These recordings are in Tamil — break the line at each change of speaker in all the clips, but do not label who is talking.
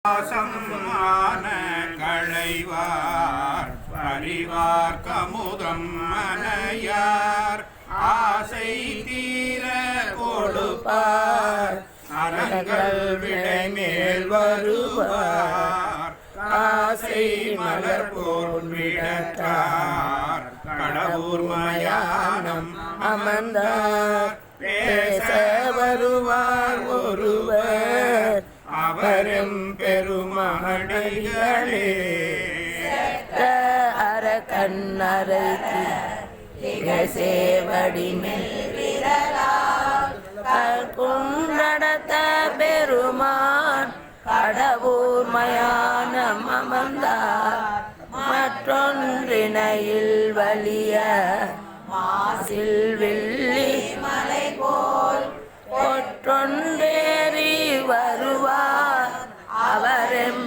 ஆன களைவார் பரிவார் கமுதம் மனையார் ஆசை தீர கொடுப்பார் அறங்கள் விடை மேல் வருவார் ஆசை மலர் போல் விடத்தார் கடவுர் மயானம் அமர்ந்தார் பேச வருவார் ஒருவர் அவரும் பெருமடிகளே
அற கண்ணரை சேவடி குண்டடத்த பெருமான் கடவுர் மயானம் அமர்ந்தார் மற்றொன்றினையில் வலிய மாசில் வெள்ளி மலை போல் ஒற்றொன்றேறி வருவார் அவரும்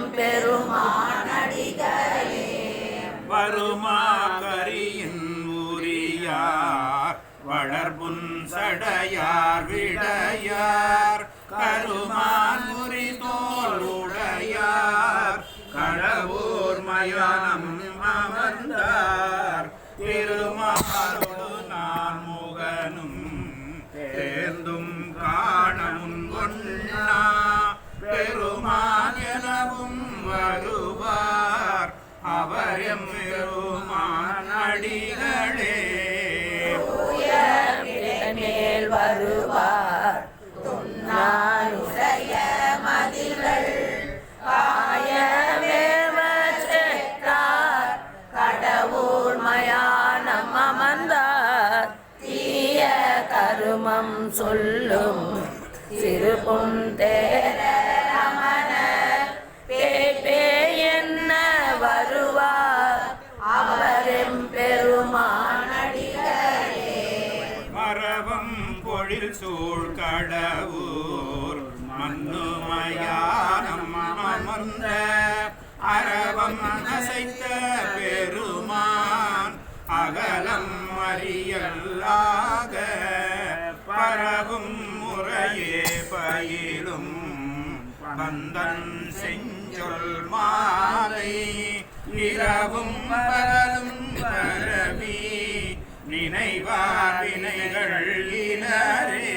பெருமானடிகளே
வருமா கரியின் உரியார் வளர்புன் சடையார் விடையார் கருமான் உரி தோளுடையார் கடவுர் மயானம் அமர்ந்தார் திருமாலோடு நான் முகனும் தேர்ந்தும் காணமுன் கொண்டா பெருமான் எனவும் வருவார் அவரும் பெருமான் அடிகளே
மேல் வருவார் துன்னானுடைய மதில்கள் காயவேவ செற்றார் கடவுர் மயானம் அமர்ந்தார் தீய கருமம் சொல்லும் சிறு புந்தேர ரமண பேபே என்ன வருவார் அவரும் பெருமானடிகளே
மரபம் பொழில் சூழ் கடவுர் மண்ணுமயானம் அமர்ந்த அரவம் அசைத்த பெருமான் அகலம் அறியல்லாக பரவும் முறையே பயிலும் பந்தன் செஞ்சொல் மாலை இரவும் பகலும் பரவி நினைவார் வினைகள் இனரே